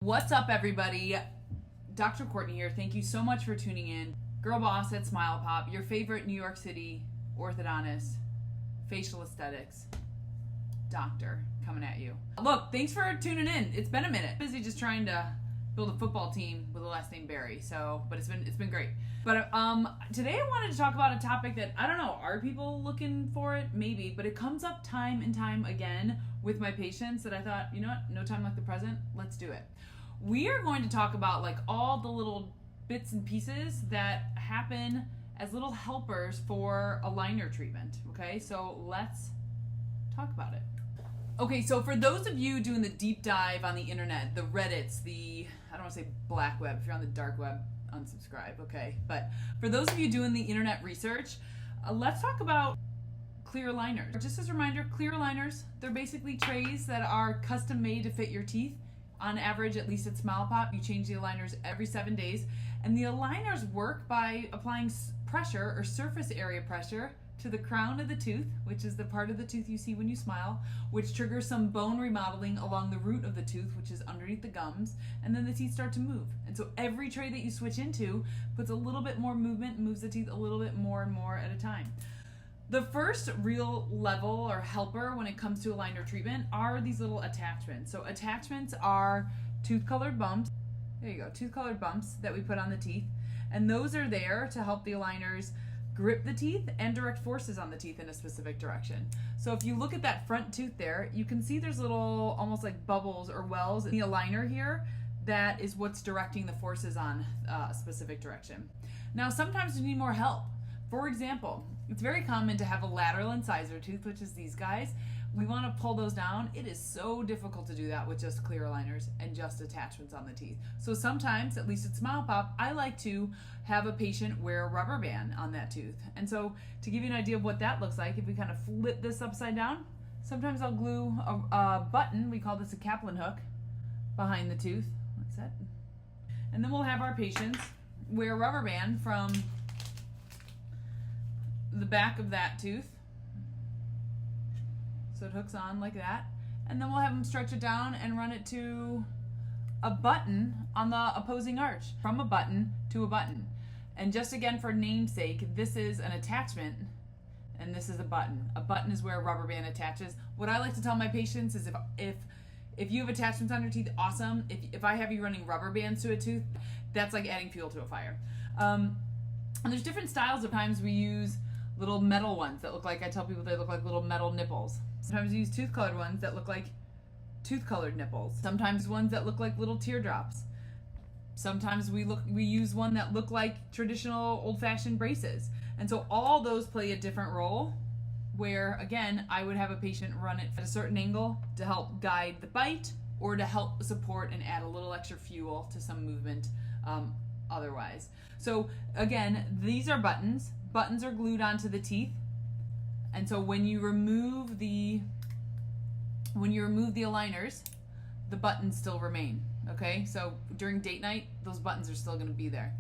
What's up, everybody? Dr. Courtney here. Thank you so much for tuning in. Girl boss at Smile Pop, your favorite New York City orthodontist, facial aesthetics doctor coming at you. Look, thanks for tuning in. It's been a minute. Busy just trying to build a football team with the last name Barry. But it's been great. But today I wanted to talk about a topic that I don't know. Are people looking for it? Maybe, but it comes up time and time again with my patients that I thought, you know what? No time like the present. Let's do it. We are going to talk about like all the little bits and pieces that happen as little helpers for a liner treatment. Okay, so let's talk about it. Okay, so for those of you doing the deep dive on the internet, the Reddits, I don't want to say black web, if you're on the dark web, unsubscribe, okay? But for those of you doing the internet research, let's talk about clear aligners. Just as a reminder, clear aligners, they're basically trays that are custom made to fit your teeth. On average, at least at Smile Pop, you change the aligners every 7 days. And the aligners work by applying pressure or surface area pressure to the crown of the tooth, which is the part of the tooth you see when you smile, which triggers some bone remodeling along the root of the tooth, which is underneath the gums, and then the teeth start to move. And so every tray that you switch into puts a little bit more movement and moves the teeth a little bit more and more at a time. The first real level or helper when it comes to aligner treatment are these little attachments. So attachments are tooth-colored bumps. There you go, tooth-colored bumps that we put on the teeth. And those are there to help the aligners grip the teeth and direct forces on the teeth in a specific direction. So if you look at that front tooth there, you can see there's little almost like bubbles or wells in the aligner here. That is what's directing the forces on a specific direction. Now sometimes you need more help. For example, it's very common to have a lateral incisor tooth, which is these guys. We want to pull those down. It is so difficult to do that with just clear aligners and just attachments on the teeth. So sometimes, at least at Smile Pop, I like to have a patient wear a rubber band on that tooth. And so to give you an idea of what that looks like, if we kind of flip this upside down, sometimes I'll glue a button, we call this a Kaplan hook, behind the tooth. Like that. And then we'll have our patients wear a rubber band from the back of that tooth, so it hooks on like that, and then we'll have them stretch it down and run it to a button on the opposing arch, from a button to a button. And just again for namesake, this is an attachment and this is a button. A button is where a rubber band attaches. What I like to tell my patients is if you have attachments on your teeth, awesome. If I have you running rubber bands to a tooth, that's like adding fuel to a fire. And there's different styles. Of times we use little metal ones that look like, I tell people they look like little metal nipples. Sometimes we use tooth-colored ones that look like tooth-colored nipples. Sometimes ones that look like little teardrops. Sometimes we use one that look like traditional old-fashioned braces. And so all those play a different role where, again, I would have a patient run it at a certain angle to help guide the bite or to help support and add a little extra fuel to some movement otherwise. So again, these are buttons. Buttons are glued onto the teeth, and so when you remove the aligners, the buttons still remain. Okay, so during date night, those buttons are still going to be there.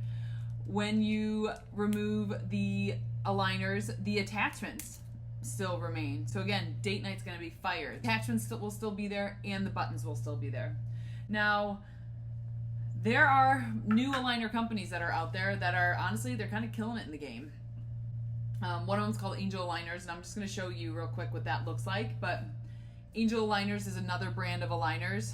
When you remove the aligners, the attachments still remain. So again, date night's going to be fire. Attachments will still be there, and the buttons will still be there. Now, there are new aligner companies that are out there that are honestly, they're kind of killing it in the game. One of them's called Angel Aligners, and I'm just going to show you real quick what that looks like. But Angel Aligners is another brand of aligners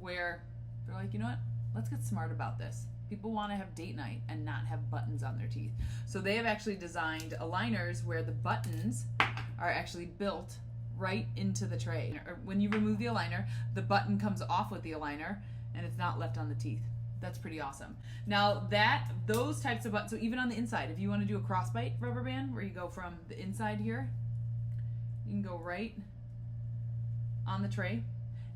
where they're like, you know what? Let's get smart about this. People want to have date night and not have buttons on their teeth. So they have actually designed aligners where the buttons are actually built right into the tray. When you remove the aligner, the button comes off with the aligner and it's not left on the teeth. That's pretty awesome. Now those types of buttons, so even on the inside, if you want to do a crossbite rubber band where you go from the inside here, you can go right on the tray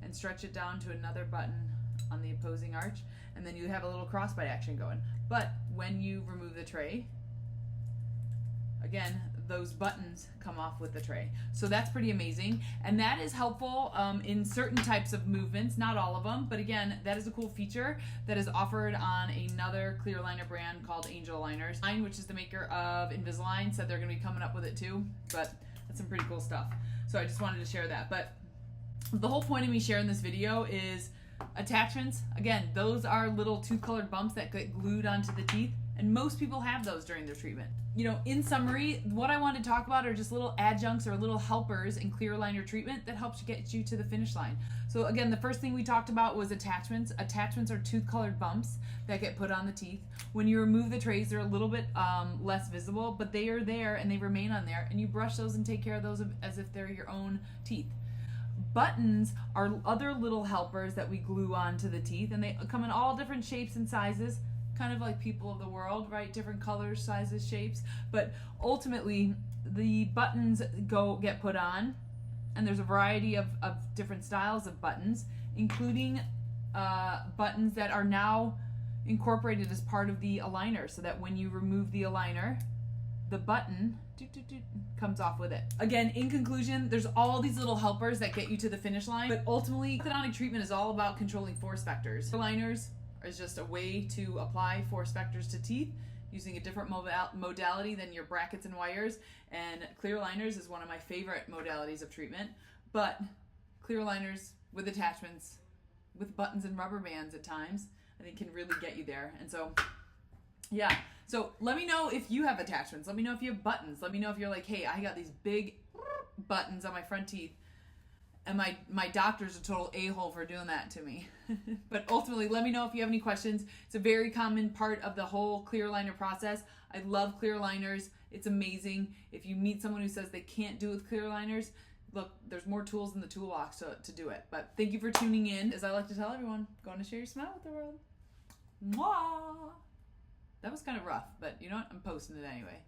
and stretch it down to another button on the opposing arch, and then you have a little crossbite action going. But when you remove the tray, again, those buttons come off with the tray. So that's pretty amazing. And that is helpful in certain types of movements, not all of them, but again, that is a cool feature that is offered on another clear aligner brand called Angel Aligners, which is the maker of Invisalign, said they're gonna be coming up with it too, but that's some pretty cool stuff. So I just wanted to share that. But the whole point of me sharing this video is Attachments, again, those are little tooth-colored bumps that get glued onto the teeth, and most people have those during their treatment. You know, in summary, what I want to talk about are just little adjuncts or little helpers in clear aligner treatment that helps get you to the finish line. So again, the first thing we talked about was attachments. Attachments are tooth-colored bumps that get put on the teeth. When you remove the trays, they're a little bit less visible, but they are there and they remain on there, and you brush those and take care of those as if they're your own teeth. Buttons are other little helpers that we glue onto the teeth, and they come in all different shapes and sizes, kind of like people of the world, right? Different colors, sizes, shapes. But ultimately, the buttons get put on, and there's a variety of different styles of buttons, including buttons that are now incorporated as part of the aligner, so that when you remove the aligner, the button comes off with it. Again, in conclusion, there's all these little helpers that get you to the finish line, but ultimately, orthodontic treatment is all about controlling force vectors. Aligners is just a way to apply force vectors to teeth using a different modality than your brackets and wires, and clear aligners is one of my favorite modalities of treatment, but clear aligners with attachments, with buttons and rubber bands at times, I think can really get you there. And so, yeah. So let me know if you have attachments. Let me know if you have buttons. Let me know if you're like, hey, I got these big buttons on my front teeth, and my doctor's a total a-hole for doing that to me. But ultimately, let me know if you have any questions. It's a very common part of the whole clear aligner process. I love clear aligners. It's amazing. If you meet someone who says they can't do it with clear aligners, look, there's more tools in the toolbox to do it. But thank you for tuning in. As I like to tell everyone, go on and share your smile with the world. Mwah! That was kind of rough, but you know what? I'm posting it anyway.